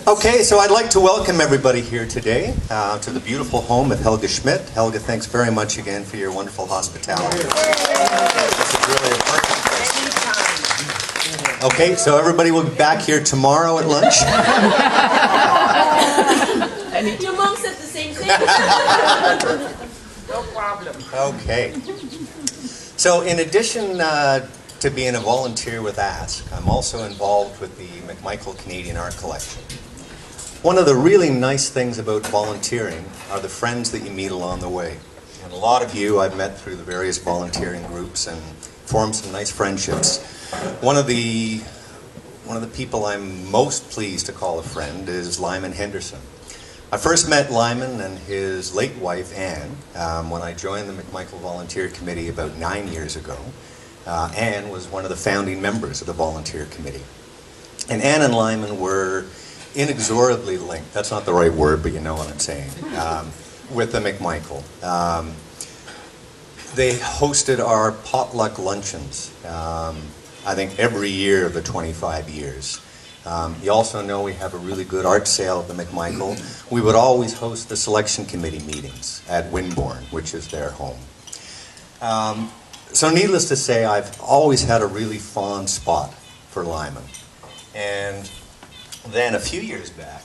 Okay, so I'd like to welcome everybody here today to the beautiful home of Helga Schmidt. Helga, thanks very much again for your wonderful hospitality. This is really a perfect place. Okay, so everybody will be back here tomorrow at lunch. Your mom said the same thing. No problem. Okay. So in addition to being a volunteer with ASK, I'm also involved with the McMichael Canadian Art Collection. One of the really nice things about volunteering are the friends that you meet along the way. And a lot of you I've met through the various volunteering groups and formed some nice friendships. One of the people I'm most pleased to call a friend is Lyman Henderson. I first met Lyman and his late wife, Anne, when I joined the McMichael Volunteer Committee about 9 years ago. Anne was one of the founding members of the Volunteer Committee. And Anne and Lyman were inexorably linked, that's not the right word, but you know what I'm saying, with the McMichael. They hosted our potluck luncheons, I think every year of the 25 years. You also know we have a really good art sale at the McMichael. We would always host the selection committee meetings at Winbourne, which is their home. So needless to say, I've always had a really fond spot for Lyman. And then a few years back,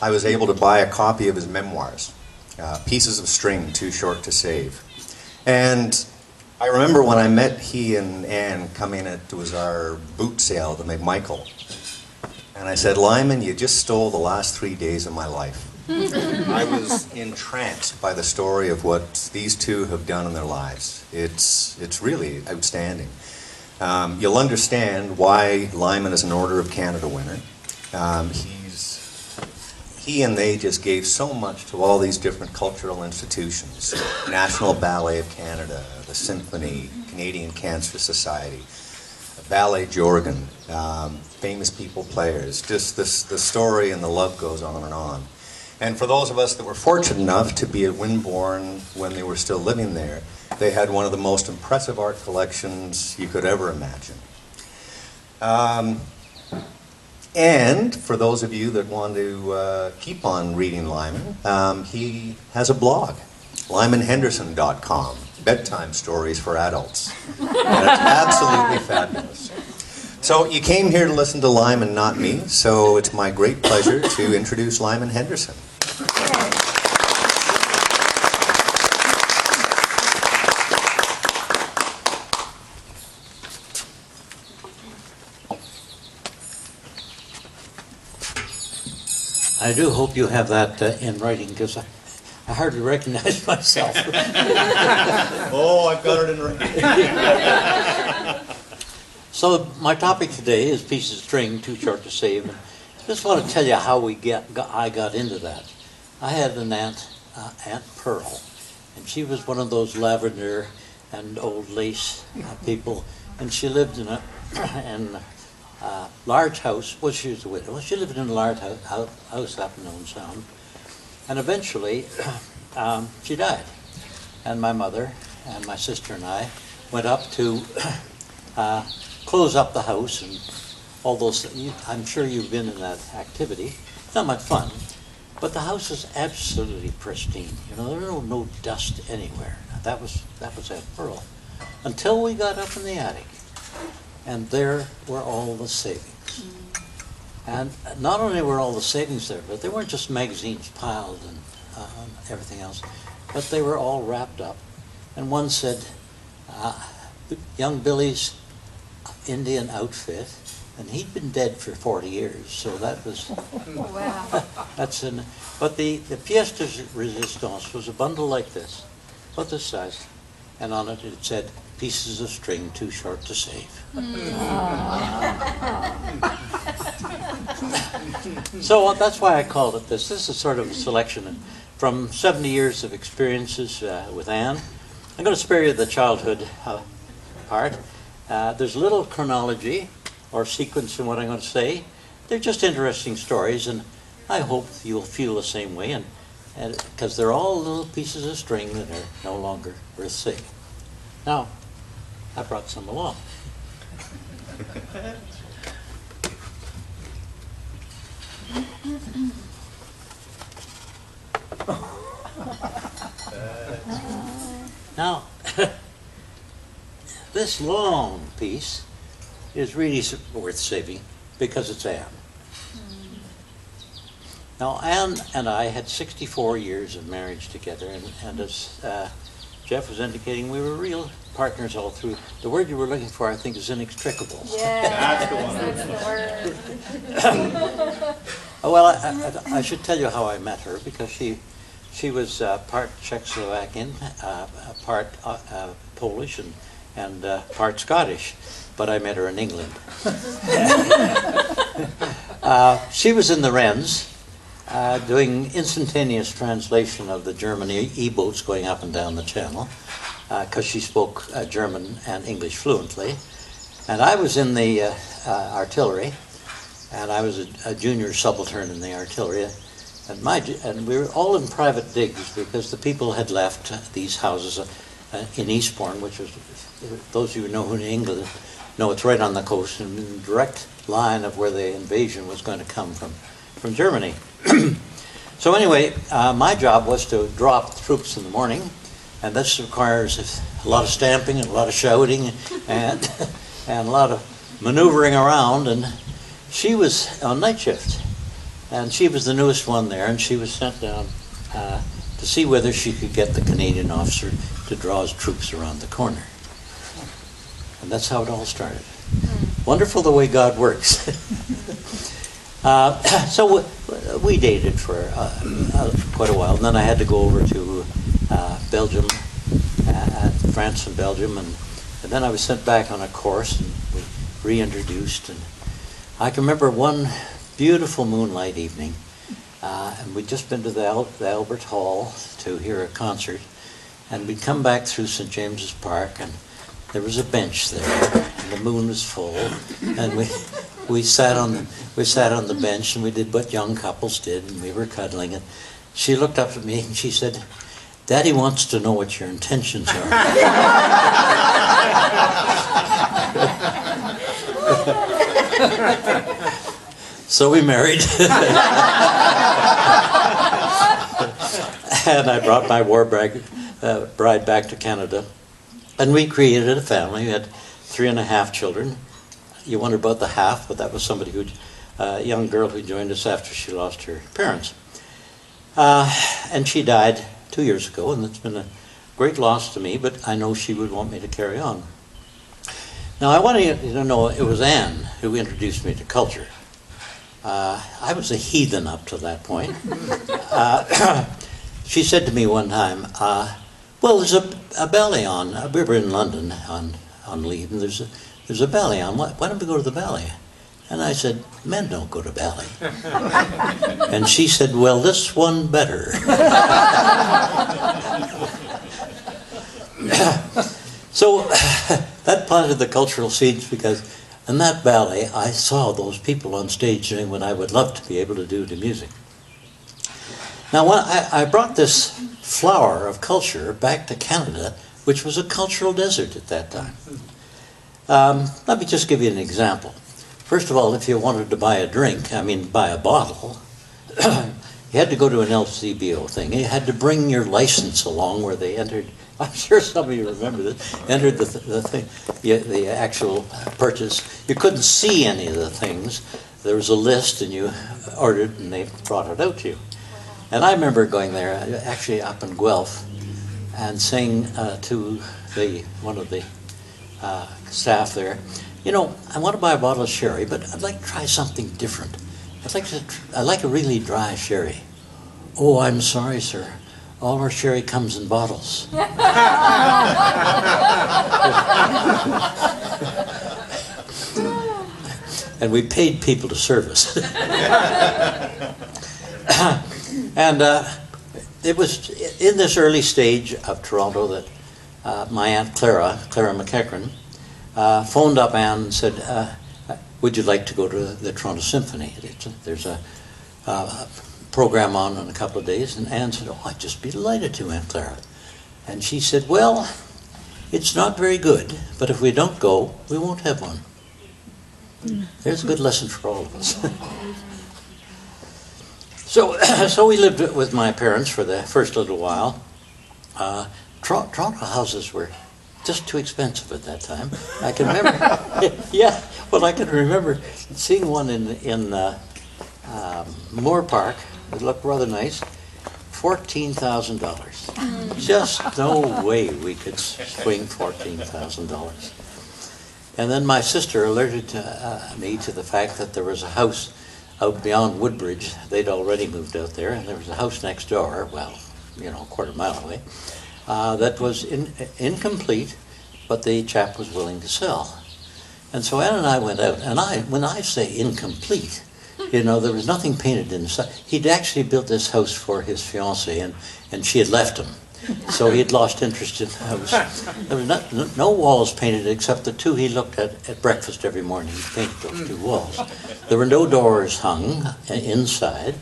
I was able to buy a copy of his memoirs, Pieces of String Too Short to Save. And I remember when I met he and Anne coming, it was our boot sale at the McMichael. And I said, Lyman, you just stole the last 3 days of my life. I was entranced by the story of what these two have done in their lives. It's really outstanding. You'll understand why Lyman is an Order of Canada winner. He and they just gave so much to all these different cultural institutions. National Ballet of Canada, the Symphony, Canadian Cancer Society, Ballet Jorgen, famous people players. Just the story and the love goes on and on. And for those of us that were fortunate enough to be at Winbourne when they were still living there, they had one of the most impressive art collections you could ever imagine. And for those of you that want to keep on reading Lyman, he has a blog, lymanhenderson.com, bedtime stories for adults. And it's absolutely fabulous. So you came here to listen to Lyman, not me, so it's my great pleasure to introduce Lyman Henderson. I do hope you have that in writing, because I hardly recognize myself. Oh, I've got it in writing. So my topic today is Pieces of String Too Short to Save. And I just want to tell you how I got into that. I had an aunt, Aunt Pearl, and she was one of those lavender and old lace people, and she lived in a large house. Well, she was a widow. She lived in a large house up in Owen Sound, and eventually she died. And my mother and my sister and I went up to close up the house and all those things. I'm sure you've been in that activity. Not much fun, but the house is absolutely pristine. You know, there was no dust anywhere. That was Aunt Pearl. Until we got up in the attic, and there were all the savings. And not only were all the savings there, but they weren't just magazines piled and everything else, but they were all wrapped up. And one said, young Billy's Indian outfit, and he'd been dead for 40 years, so that was, Wow. but the pièce de résistance was a bundle like this, about this size, and on it it said, Pieces of String Too Short to Save. So that's why I called it this. This is sort of a selection from 70 years of experiences with Anne. I'm going to spare you the childhood part. There's little chronology or sequence in what I'm going to say. They're just interesting stories, and I hope you'll feel the same way, and because they're all little pieces of string that are no longer worth saving. Now, I brought some along. Now, this long piece is really worth saving because it's Anne. Now, Anne and I had 64 years of marriage together, and as Jeff was indicating, we were real partners all through. The word you were looking for, I think, is inextricable. Yeah, that's the word. Well, I should tell you how I met her, because she was part Czechoslovakian, part Polish, and part Scottish, but I met her in England. She was in the Wrens, doing instantaneous translation of the German e-boats going up and down the channel, because she spoke German and English fluently. And I was in the artillery, and I was a junior subaltern in the artillery. And we were all in private digs, because the people had left these houses in Eastbourne, which was, those of you who know in England know, it's right on the coast, and in the direct line of where the invasion was going to come from Germany. So anyway, my job was to draw up the troops in the morning, and this requires a lot of stamping and a lot of shouting and and a lot of maneuvering around. And she was on night shift, and she was the newest one there, and she was sent down to see whether she could get the Canadian officer to draw his troops around the corner. And that's how it all started. Wonderful the way God works. So we dated for quite a while, and then I had to go over to Belgium, France and Belgium, and then I was sent back on a course, and we reintroduced. And I can remember one beautiful moonlight evening, and we'd just been to the Albert Hall to hear a concert, and we'd come back through St. James's Park, and there was a bench there, and the moon was full, and we sat on the bench, and we did what young couples did, and we were cuddling. And she looked up at me and she said, "Daddy wants to know what your intentions are." So we married. And I brought my war bride back to Canada, and we created a family. We had 3.5 children. You wonder about the half, but that was somebody a young girl who joined us after she lost her parents. And she died 2 years ago, and it's been a great loss to me, but I know she would want me to carry on. Now, I want you to know it was Anne who introduced me to culture. I was a heathen up to that point. She said to me one time, well, there's a ballet on. We were in London on leave, and there's a ballet on. Why don't we go to the ballet? And I said, men don't go to ballet. And she said, well, this one better. So that planted the cultural seeds, because in that ballet I saw those people on stage doing what I would love to be able to do to music. Now, when I brought this flower of culture back to Canada, which was a cultural desert at that time. Let me just give you an example. First of all, if you wanted to buy buy a bottle, you had to go to an LCBO thing. You had to bring your license along, where they entered, I'm sure some of you remember this, entered the thing, the actual purchase. You couldn't see any of the things. There was a list, and you ordered, and they brought it out to you. And I remember going there, actually up in Guelph, and saying to one of the staff there, you know, I want to buy a bottle of sherry, but I'd like to try something different. I'd like a really dry sherry. Oh, I'm sorry, sir. All our sherry comes in bottles. And we paid people to serve us. And it was in this early stage of Toronto that my Aunt Clara McEachran, phoned up Anne and said, would you like to go to the Toronto Symphony? There's a program on in a couple of days. And Anne said, oh, I'd just be delighted to, Aunt Clara. And she said, well, it's not very good, but if we don't go, we won't have one. There's a good lesson for all of us. So, so we lived with my parents for the first little while. Toronto houses were just too expensive at that time. I can remember, yeah, well, I can remember seeing one in Moore Park. It looked rather nice. $14,000. Just no way we could swing $14,000. And then my sister alerted me to the fact that there was a house out beyond Woodbridge. They'd already moved out there, and there was a house next door, well, you know, a quarter mile away, that was incomplete, but the chap was willing to sell. And so Ann and I went out, and when I say incomplete, you know, there was nothing painted inside. He'd actually built this house for his fiancée, and she had left him. So he had lost interest in the house. There was no walls painted except the two he looked at breakfast every morning. He painted those two walls. There were no doors hung inside.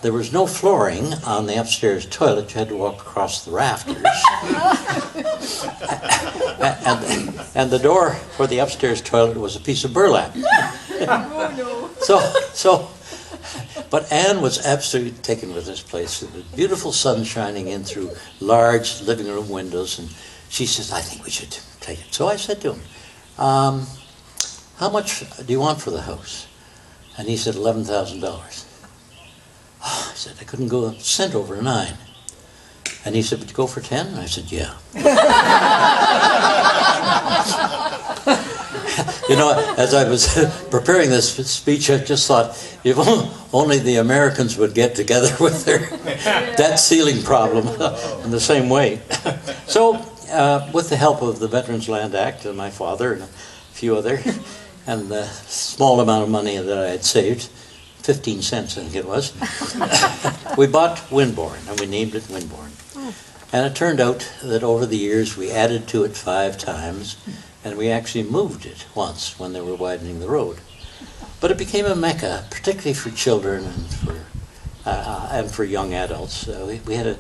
There was no flooring on the upstairs toilet. You had to walk across the rafters. and the door for the upstairs toilet was a piece of burlap. But Anne was absolutely taken with this place. The beautiful sun shining in through large living room windows, and she says, I think we should take it. So I said to him, how much do you want for the house? And he said, $11,000. I said, I couldn't go a cent over 9. And he said, would you go for 10? And I said, yeah. You know, as I was preparing this speech, I just thought, if only the Americans would get together with their debt ceiling problem in the same way. So, with the help of the Veterans Land Act and my father and a few other, and the small amount of money that I had saved, 15 cents I think it was, we bought Winborne, and we named it Winborne. And it turned out that over the years we added to it 5 times, and we actually moved it once when they were widening the road. But it became a mecca, particularly for children and for young adults. We had a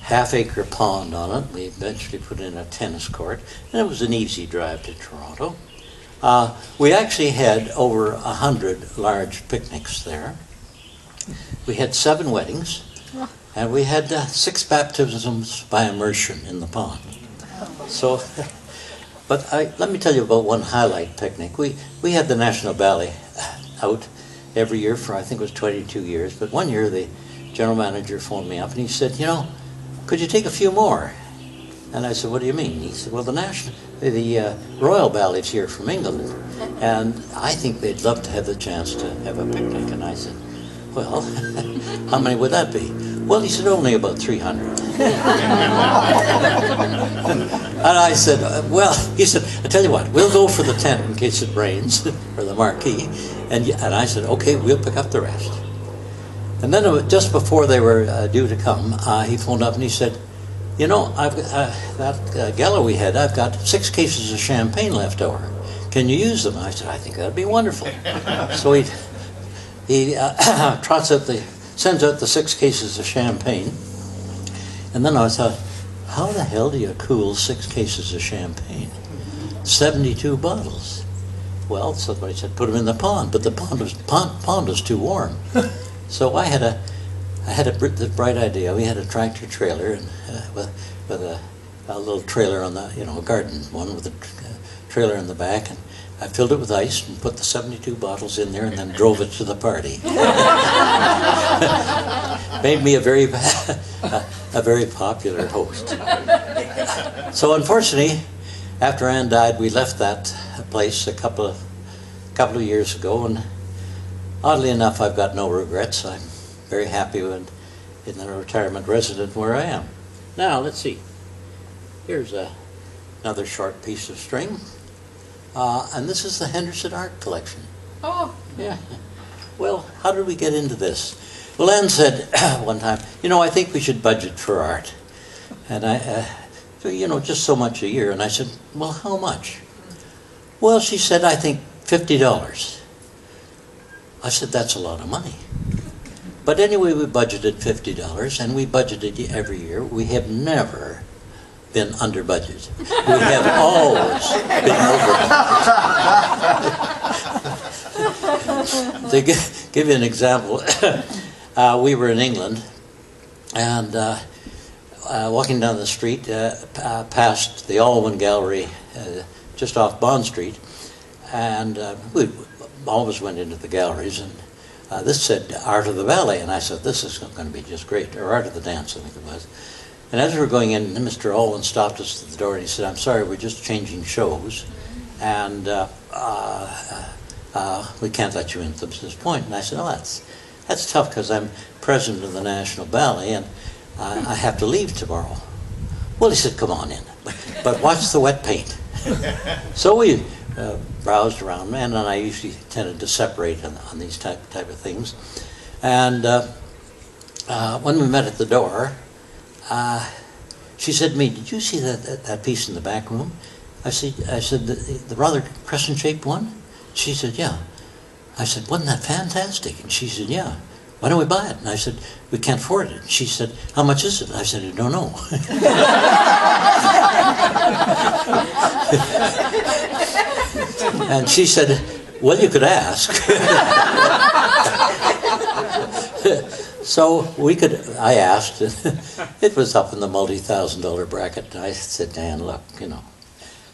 half-acre pond on it. We eventually put in a tennis court, and it was an easy drive to Toronto. We actually had over 100 large picnics there. We had 7 weddings, and we had 6 baptisms by immersion in the pond. So, but let me tell you about one highlight picnic. We had the National Ballet out every year for, I think it was 22 years, but one year the general manager phoned me up and he said, you know, could you take a few more? And I said, what do you mean? He said, well, the Royal Ballet's here from England, and I think they'd love to have the chance to have a picnic. And I said, well, how many would that be? Well, he said, only about 300. And I said, well, he said, I tell you what, we'll go for the tent in case it rains, or the marquee. And I said, okay, we'll pick up the rest. And then just before they were due to come, he phoned up and he said, you know, I've that gala we had, I've got 6 cases of champagne left over. Can you use them? I said, I think that'd be wonderful. So he sends out the 6 cases of champagne. And then I thought, how the hell do you cool 6 cases of champagne? 72 bottles. Well, somebody said, put them in the pond, but the pond was too warm. So I had a the bright idea. We had a tractor trailer and with a little trailer on the, a garden one with a trailer in the back, and I filled it with ice and put the 72 bottles in there and then drove it to the party. Made me a very popular host. So unfortunately, after Anne died, we left that place a couple of years ago, and oddly enough, I've got no regrets. I'm very happy in the retirement residence where I am. Now, let's see. Here's another short piece of string. And this is the Henderson art collection. Oh. Yeah. Well, how did we get into this? Well, Anne said one time, I think we should budget for art. And just so much a year. And I said, well, how much? Well, she said, I think $50. I said, that's a lot of money. But anyway, we budgeted $50, and we budgeted every year. We have never been under budget. We have always been over budget. To give you an example, we were in England, and walking down the street past the Alwyn Gallery, just off Bond Street, and we always went into the galleries, and this said Art of the Ballet, and I said, this is going to be just great, or Art of the Dance, I think it was. And as we were going in, Mr. Alwyn stopped us at the door and he said, I'm sorry, we're just changing shows, and we can't let you in at this point. And I said, oh, that's tough because I'm president of the National Ballet and I have to leave tomorrow. Well, he said, come on in, but watch the wet paint. So we browsed around, and I usually tended to separate on these type of things. And when we met at the door, she said to me, did you see that piece in the back room? I said, the rather crescent-shaped one? She said, yeah. I said, wasn't that fantastic? And she said, yeah. Why don't we buy it? And I said, we can't afford it. And she said, how much is it? I said, I don't know. And she said, well, you could ask. So I asked, it was up in the multi-$1,000 bracket. I said, Dan, look,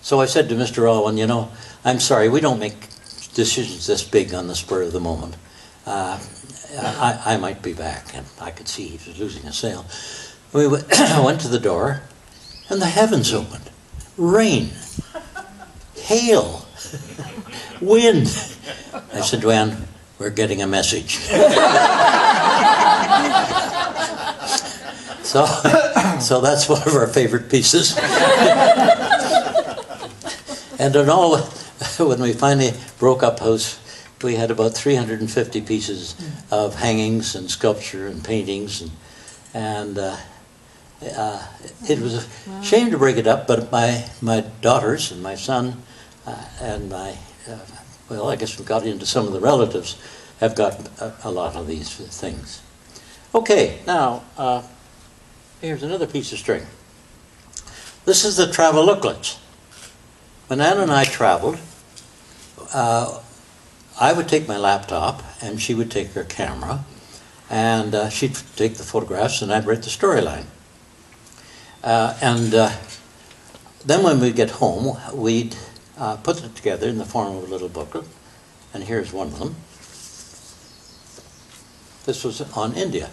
So I said to Mr. Alwyn, I'm sorry, we don't make decisions this big on the spur of the moment. I might be back, and I could see he was losing a sale. We went to the door, and the heavens opened. Rain, hail, wind. I said, Duane, we're getting a message. So that's one of our favorite pieces. And in all, when we finally broke up house, we had about 350 pieces of hangings and sculpture and paintings, and it was a shame to break it up, but my daughters and my son and my, well, I guess we got into some of the relatives, have got a lot of these things. Okay, now, here's another piece of string. This is the travel booklets. When Ann and I traveled, I would take my laptop and she would take her camera, and she'd take the photographs and I'd write the storyline. Then when we'd get home, we'd put it together in the form of a little booklet, and here's one of them. This was on India,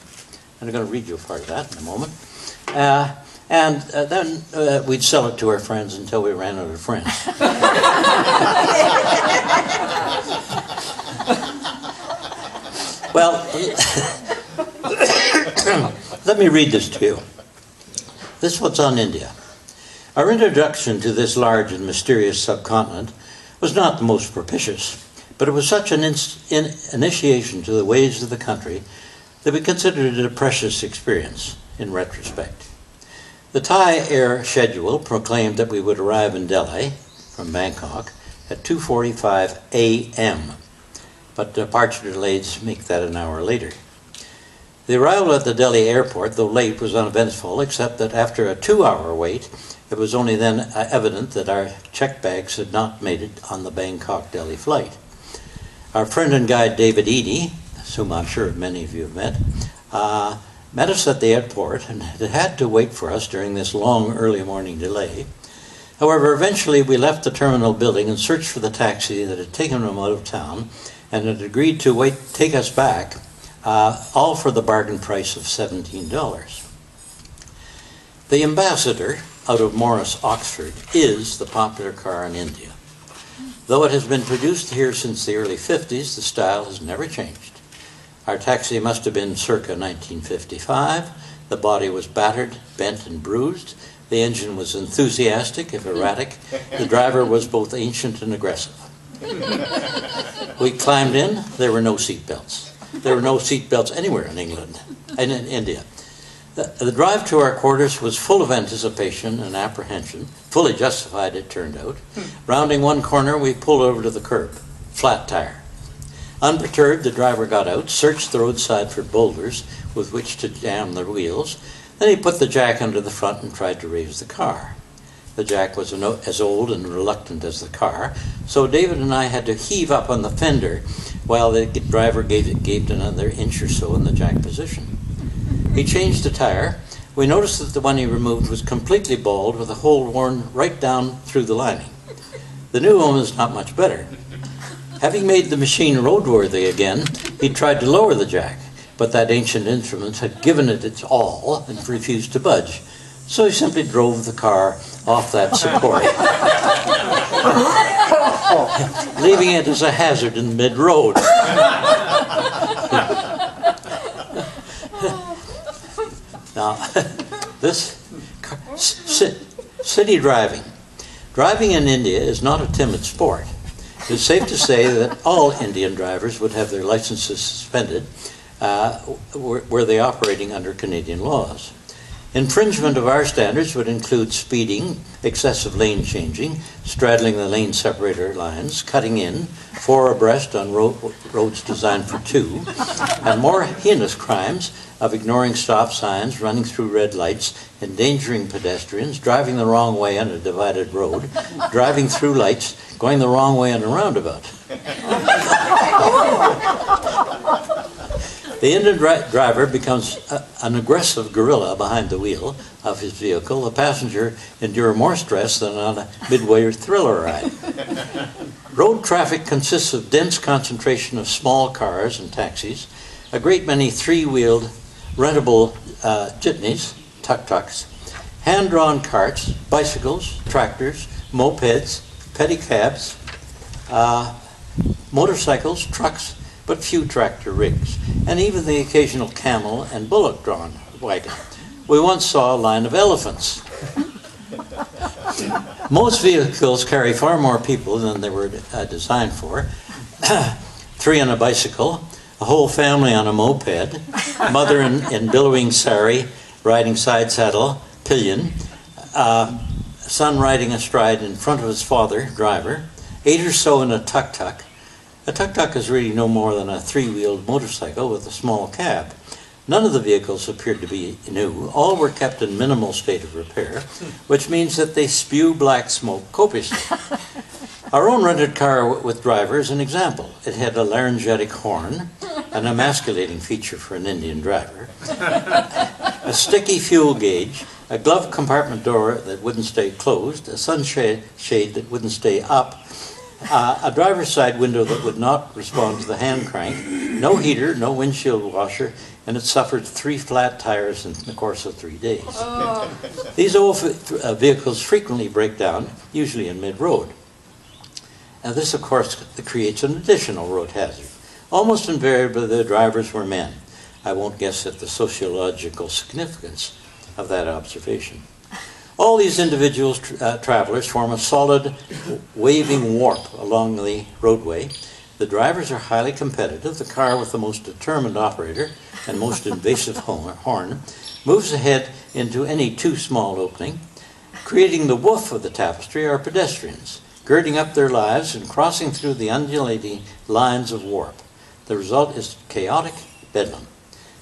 and I'm going to read you a part of that in a moment. Then we'd sell it to our friends until we ran out of friends. Well, let me read this to you. This is what's on India. Our introduction to this large and mysterious subcontinent was not the most propitious, but it was such an initiation to the ways of the country that we considered it a precious experience in retrospect. The Thai air schedule proclaimed that we would arrive in Delhi from Bangkok at 2:45 a.m., but departure delays make that an hour later. The arrival at the Delhi airport, though late, was uneventful, except that after a 2-hour wait, it was only then evident that our check bags had not made it on the Bangkok-Delhi flight. Our friend and guide David Eady, whom I'm sure many of you have met us at the airport and had to wait for us during this long early morning delay. However, eventually we left the terminal building and searched for the taxi that had taken him out of town and had agreed to take us back, all for the bargain price of $17. The Ambassador, out of Morris, Oxford, is the popular car in India. Though it has been produced here since the early 50s, the style has never changed. Our taxi must have been circa 1955. The body was battered, bent, and bruised. The engine was enthusiastic, if erratic. The driver was both ancient and aggressive. We climbed in. There were no seat belts. There were no seat belts anywhere in England and in India. The drive to our quarters was full of anticipation and apprehension, fully justified it turned out. Rounding one corner, we pulled over to the curb, flat tire. Unperturbed, the driver got out, searched the roadside for boulders with which to jam the wheels. Then he put the jack under the front and tried to raise the car. The jack was as old and reluctant as the car, so David and I had to heave up on the fender while the driver gave another inch or so in the jack position. He changed the tire. We noticed that the one he removed was completely bald with a hole worn right down through the lining. The new one was not much better. Having made the machine roadworthy again, he tried to lower the jack, but that ancient instrument had given it its all and refused to budge. So he simply drove the car off that support, leaving it as a hazard in mid-road. Now, this city driving. Driving in India is not a timid sport. It's safe to say that all Indian drivers would have their licenses suspended were they operating under Canadian laws. Infringement of our standards would include speeding, excessive lane changing, straddling the lane separator lines, cutting in, 4 abreast on roads designed for 2, and more heinous crimes of ignoring stop signs, running through red lights, endangering pedestrians, driving the wrong way on a divided road, driving through lights, going the wrong way on a roundabout. The Indian driver becomes an aggressive gorilla behind the wheel of his vehicle. The passenger endure more stress than on a midway thriller ride. Road traffic consists of dense concentration of small cars and taxis, a great many 3-wheeled rentable jitneys, tuk-tuks, hand-drawn carts, bicycles, tractors, mopeds, pedicabs, motorcycles, trucks, but few tractor rigs, and even the occasional camel and bullock-drawn wagon. We once saw a line of elephants. Most vehicles carry far more people than they were designed for. 3 on a bicycle, a whole family on a moped, mother in billowing sari, riding side saddle, pillion, son riding astride in front of his father, driver, 8 or so in a tuk-tuk. A tuk-tuk is really no more than a 3-wheeled motorcycle with a small cab. None of the vehicles appeared to be new. All were kept in minimal state of repair, which means that they spew black smoke copiously. Our own rented car with driver is an example. It had a laryngetic horn, an emasculating feature for an Indian driver, a sticky fuel gauge, a glove compartment door that wouldn't stay closed, a sunshade that wouldn't stay up, a driver's side window that would not respond to the hand crank, no heater, no windshield washer, and it suffered 3 flat tires in the course of 3 days. Oh. These old vehicles frequently break down, usually in mid-road. Now this, of course, creates an additional road hazard. Almost invariably, the drivers were men. I won't guess at the sociological significance of that observation. All these individual travelers form a solid, waving warp along the roadway. The drivers are highly competitive. The car with the most determined operator and most invasive horn moves ahead into any too small opening. Creating the woof of the tapestry are pedestrians, girding up their lives and crossing through the undulating lines of warp. The result is chaotic bedlam.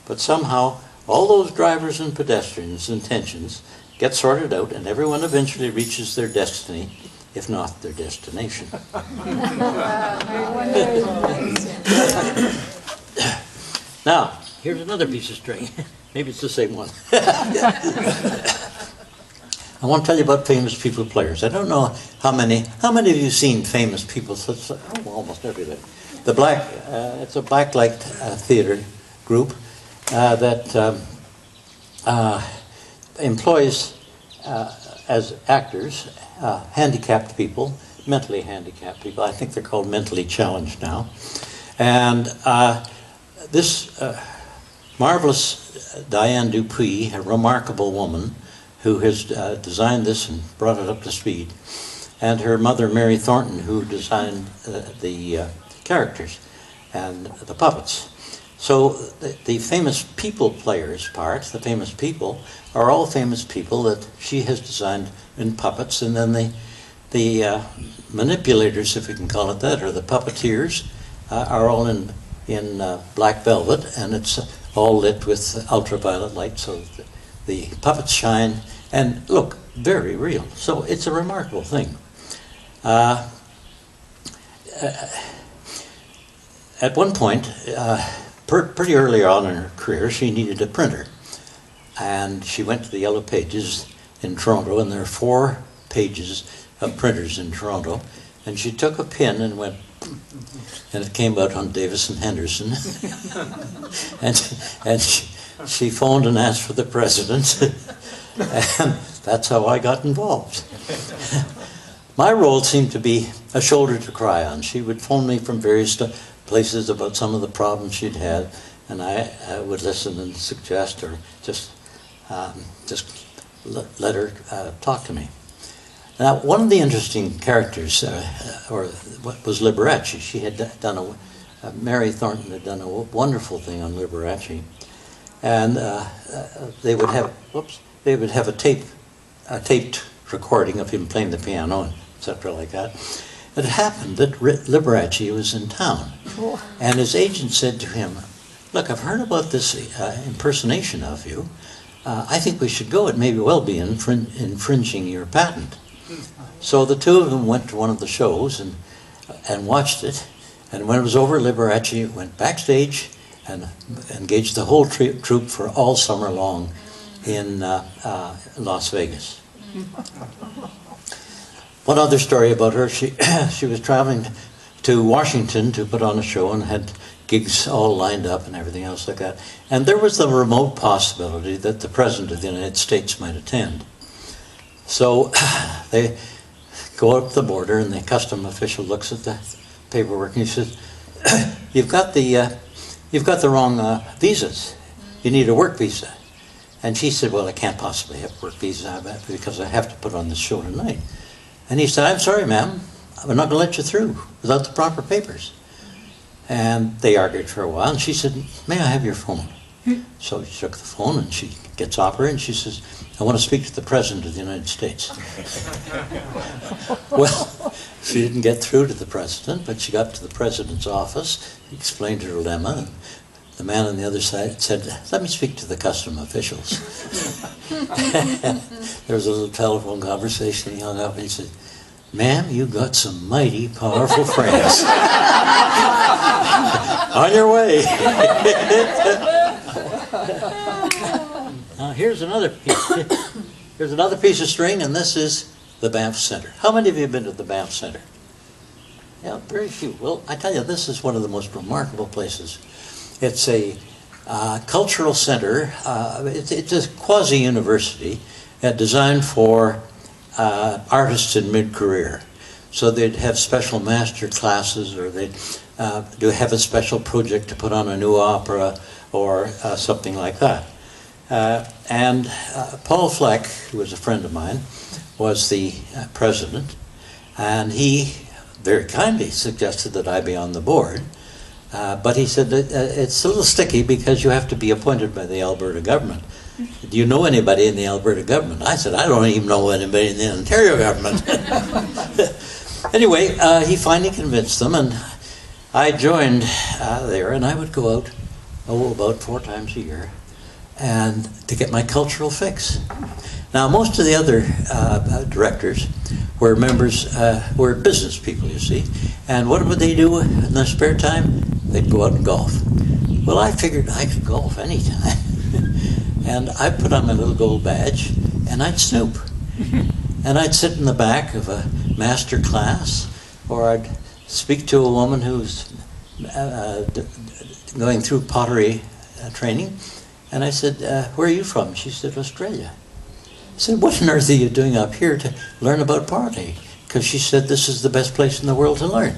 But somehow, all those drivers and pedestrians' intentions get sorted out, and everyone eventually reaches their destiny, if not their destination. Now, here's another piece of string. Maybe it's the same one. I want to tell you about famous people players. I don't know how many of you seen famous people, almost everybody. It's a black-light theater group that employs as actors handicapped people, mentally handicapped people. I think they're called mentally challenged now. And this marvelous Diane Dupuy, a remarkable woman who has designed this and brought it up to speed, and her mother Mary Thornton, who designed the characters and the puppets. So the famous people players part, the famous people, are all famous people that she has designed in puppets, and then the manipulators, if we can call it that, or the puppeteers, are all in black velvet, and it's all lit with ultraviolet light, so the puppets shine and look very real. So it's a remarkable thing. at one point, pretty early on in her career, she needed a printer. And she went to the Yellow Pages in Toronto, and there are 4 pages of printers in Toronto. And she took a pen and went, and it came out on Davis and Henderson. and she phoned and asked for the president. And that's how I got involved. My role seemed to be a shoulder to cry on. She would phone me from various places about some of the problems she'd had, and I would listen and suggest, or just let her talk to me. Now, one of the interesting characters, or what was Liberace. She had done Mary Thornton had done a wonderful thing on Liberace, and they would have a taped recording of him playing the piano, etc., like that. It happened that Liberace was in town, and his agent said to him, "Look, I've heard about this impersonation of you. I think we should go. It may well be infringing your patent." So the two of them went to one of the shows and watched it. And when it was over, Liberace went backstage and engaged the whole troupe for all summer long in Las Vegas. One other story about her, she was traveling to Washington to put on a show and had gigs all lined up and everything else like that. And there was the remote possibility that the President of the United States might attend. So they go up the border, and the custom official looks at the paperwork and he says, "You've got the wrong visas. You need a work visa." And she said, "Well, I can't possibly have a work visa because I have to put on this show tonight." And he said, "I'm sorry, ma'am, I'm not going to let you through without the proper papers." And they argued for a while, and she said, "May I have your phone?" So she took the phone, and she gets off her, and she says, "I want to speak to the President of the United States." Well, she didn't get through to the President, but she got to the President's office, explained her dilemma, and the man on the other side said, "Let me speak to the custom officials." There was a little telephone conversation. He hung up and he said, "Ma'am, you got some mighty powerful friends. On your way." Now here's another piece of string, and this is the Banff Centre. How many of you have been to the Banff Centre? Yeah, very few. Well, I tell you, this is one of the most remarkable places. It's a cultural center. It's a quasi-university designed for artists in mid-career. So they'd have special master classes, or they'd have a special project to put on a new opera or something like that. And Paul Fleck, who was a friend of mine, was the president, and he very kindly suggested that I be on the board. But he said that it's a little sticky because you have to be appointed by the Alberta government. Do you know anybody in the Alberta government? I said, I don't even know anybody in the Ontario government. Anyway, he finally convinced them, and I joined there, and I would go out, about 4 times a year, and to get my cultural fix. Now, most of the other directors were were business people, you see, and what would they do in their spare time? They'd go out and golf. Well, I figured I could golf anytime. And I put on my little gold badge, and I'd snoop. And I'd sit in the back of a master class, or I'd speak to a woman who's going through pottery training. And I said, "Where are you from?" She said, "Australia." I said, "What on earth are you doing up here to learn about pottery?" Because she said, "This is the best place in the world to learn.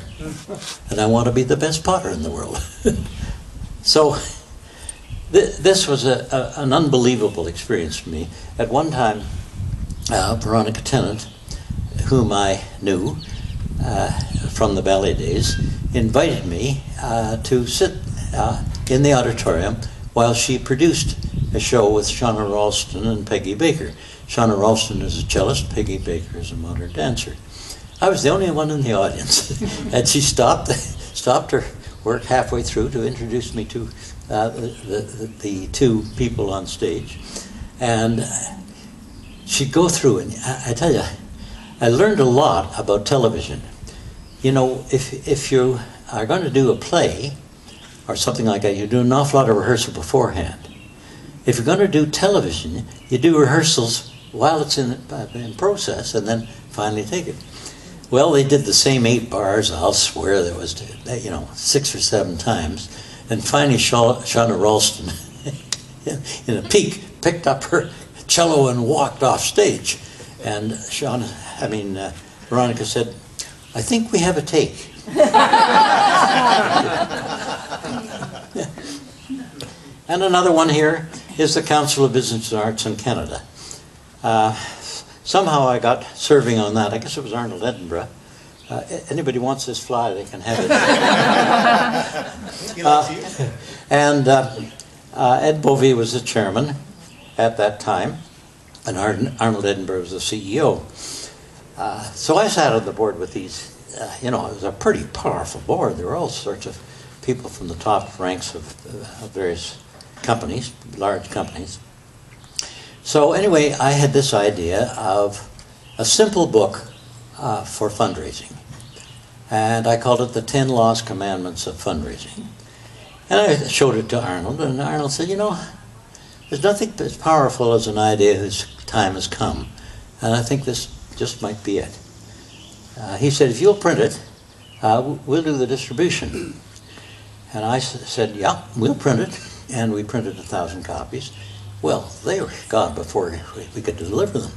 And I want to be the best potter in the world." So this was an unbelievable experience for me. At one time, Veronica Tennant, whom I knew from the ballet days, invited me to sit in the auditorium while she produced a show with Shauna Ralston and Peggy Baker. Shauna Ralston is a cellist, Peggy Baker is a modern dancer. I was the only one in the audience, and she stopped her work halfway through to introduce me to the 2 people on stage. And she'd go through, and I tell you, I learned a lot about television. You know, if you are going to do a play, or something like that, you do an awful lot of rehearsal beforehand. If you're going to do television, you do rehearsals while it's in process, and then finally take it. Well, they did the same 8 bars, I'll swear there was, 6 or 7 times, and finally Shauna Ralston, in a peak, picked up her cello and walked off stage. And Veronica said, "I think we have a take." And another one here is the Council of Business and Arts in Canada. Somehow I got serving on that. I guess it was Arnold Edinburgh. Anybody wants this fly, they can have it. And Ed Bovey was the chairman at that time, and Arnold Edinburgh was the CEO. So I sat on the board with these, it was a pretty powerful board. There were all sorts of people from the top ranks of various companies, large companies. So anyway, I had this idea of a simple book for fundraising. And I called it the 10 Lost Commandments of Fundraising. And I showed it to Arnold, and Arnold said, there's nothing as powerful as an idea whose time has come. And I think this just might be it. He said, if you'll print it, we'll do the distribution. And I said, yeah, we'll print it. And we printed 1,000 copies. Well, they were gone before we could deliver them.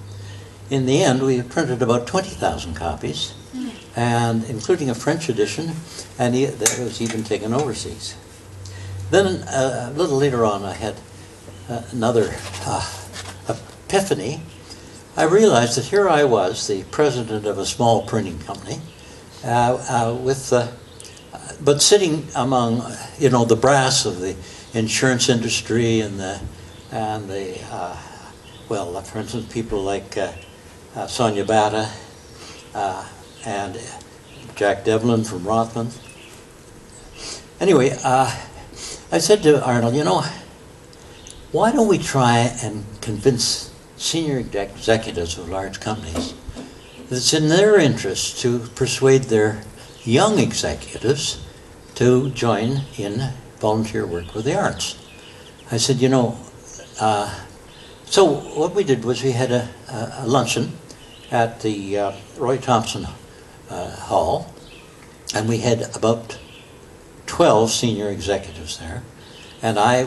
In the end, we printed about 20,000 copies, and including a French edition, and that was even taken overseas. Then a little later on, I had another epiphany. I realized that here I was, the president of a small printing company, but sitting among, the brass of the insurance industry and for instance, people like Sonia Batta and Jack Devlin from Rothman. Anyway, I said to Arnold, why don't we try and convince senior executives of large companies that it's in their interest to persuade their young executives to join in volunteer work with the arts. I said, so what we did was we had a luncheon at the Roy Thompson Hall, and we had about 12 senior executives there, and I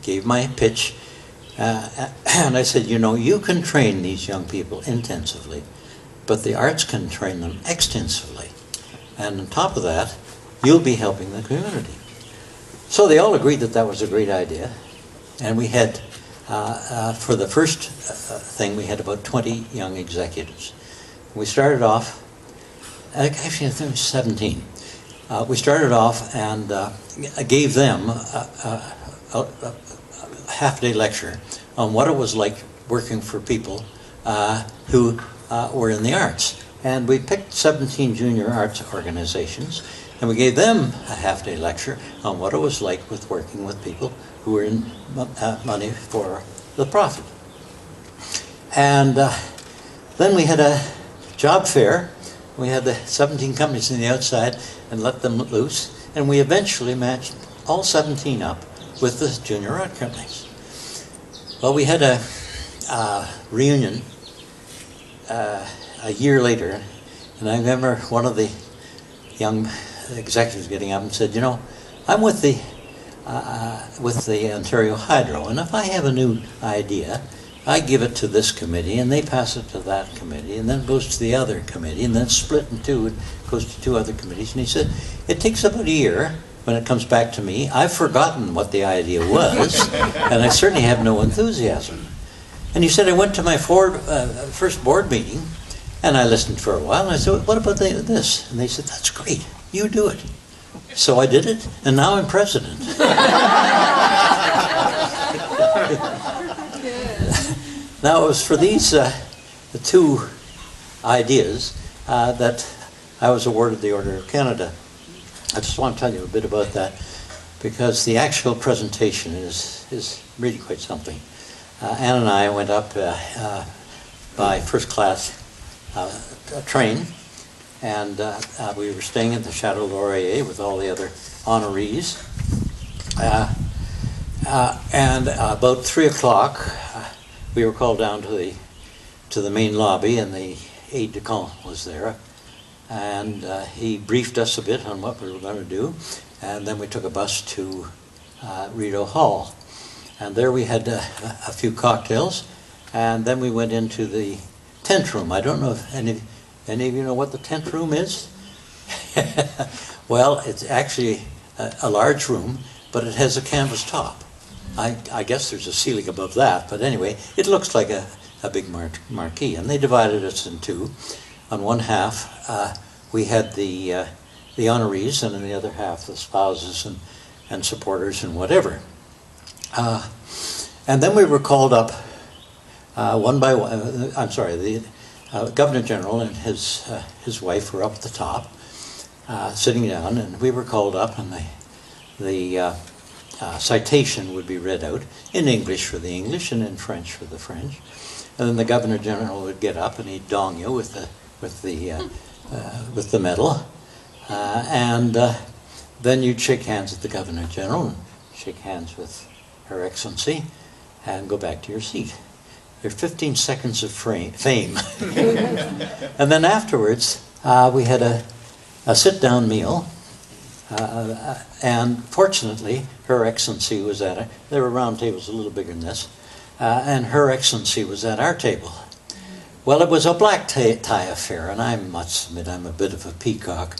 gave my pitch, and I said, you can train these young people intensively, but the arts can train them extensively, and on top of that, you'll be helping the community. So they all agreed that that was a great idea, and we had, for the first thing, we had about 20 young executives. We started off, actually I think it was 17. We started off and gave them a half-day lecture on what it was like working for people who were in the arts. And we picked 17 junior arts organizations, and we gave them a half-day lecture on what it was like with working with people who were in money for the profit. And then we had a job fair. We had the 17 companies on the outside and let them loose, and we eventually matched all 17 up with the junior art companies. Well, we had a reunion a year later, and I remember one of the young executives getting up and said, I'm with the Ontario Hydro, and if I have a new idea, I give it to this committee, and they pass it to that committee, and then it goes to the other committee, and then it's split in two, and goes to 2 other committees. And he said, it takes about a year when it comes back to me. I've forgotten what the idea was, and I certainly have no enthusiasm. And he said, I went to my first board meeting, and I listened for a while, and I said, what about this? And they said, that's great, you do it. So I did it, and now I'm president. Now it was for these the 2 ideas that I was awarded the Order of Canada. I just want to tell you a bit about that, because the actual presentation is really quite something. Anne and I went up by first-class train, and we were staying at the Chateau Laurier with all the other honorees. And about 3 o'clock, we were called down to the main lobby, and the aide-de-camp was there. And he briefed us a bit on what we were going to do. And then we took a bus to Rideau Hall. And there we had a few cocktails. And then we went into the tent room. I don't know if any of you know what the tent room is? Well, it's actually a large room, but it has a canvas top. I guess there's a ceiling above that, but anyway, it looks like a big marquee. And they divided us in two. On one half, we had the honorees, and in the other half, the spouses and supporters and whatever. And then we were called up one by one. I'm sorry, the Governor General and his wife were up at the top, sitting down, and we were called up, and the citation would be read out in English for the English and in French for the French. And then the Governor General would get up and he'd dong you with the medal, and then you'd shake hands with the Governor General and shake hands with Her Excellency and go back to your seat. There's 15 seconds of fame. And then afterwards, we had a sit-down meal, and fortunately, Her Excellency was at it. There were round tables a little bigger than this, and Her Excellency was at our table. Well, it was a black tie affair, and I must admit I'm a bit of a peacock.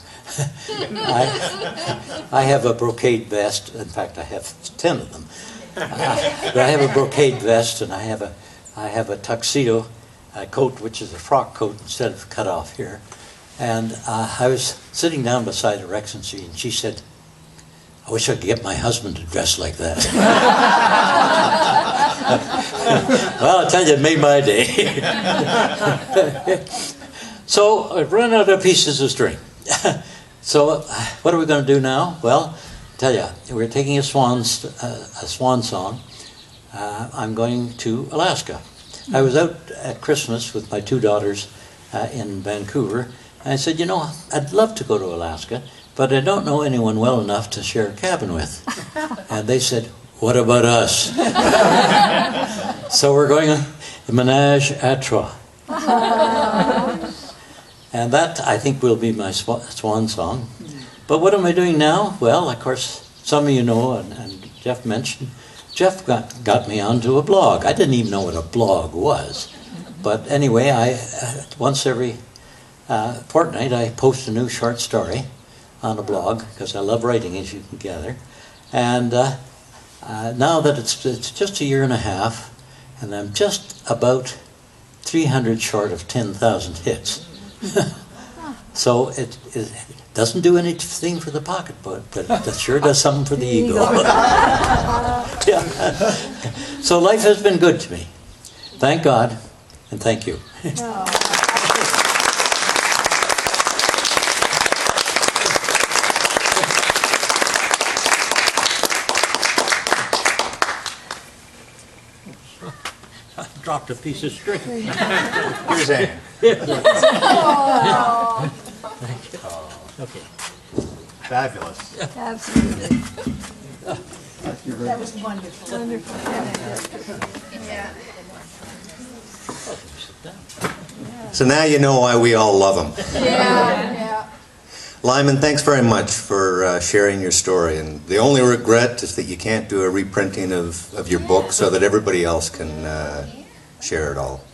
I have a brocade vest. In fact, I have 10 of them. But I have a brocade vest, and I have a tuxedo coat, which is a frock coat instead of cut off here. And I was sitting down beside Her Excellency, and she said, "I wish I could get my husband to dress like that." Well, I'll tell you, it made my day. So I've run out of pieces of string. So what are we going to do now? Well, I'll tell you, we're taking a swan song. I'm going to Alaska. I was out at Christmas with my 2 daughters in Vancouver. And I said, I'd love to go to Alaska, but I don't know anyone well enough to share a cabin with. And they said, "What about us?" So we're going a menage a trois. And that, I think, will be my swan song. But what am I doing now? Well, of course, some of you know, and Jeff mentioned, Jeff got me onto a blog. I didn't even know what a blog was. But anyway, once every fortnight, I post a new short story on a blog, because I love writing, as you can gather. And now that it's just a year and a half, and I'm just about 300 short of 10,000 hits. So it doesn't do anything for the pocketbook, but it sure does something for the ego. Yeah. So life has been good to me. Thank God, and thank you. I dropped a piece of string. Here's Anne. Okay. Fabulous. Absolutely. That was wonderful. Wonderful. Yeah. So now you know why we all love him. Yeah. Lyman, thanks very much for sharing your story. And the only regret is that you can't do a reprinting of your book so that everybody else can share it all.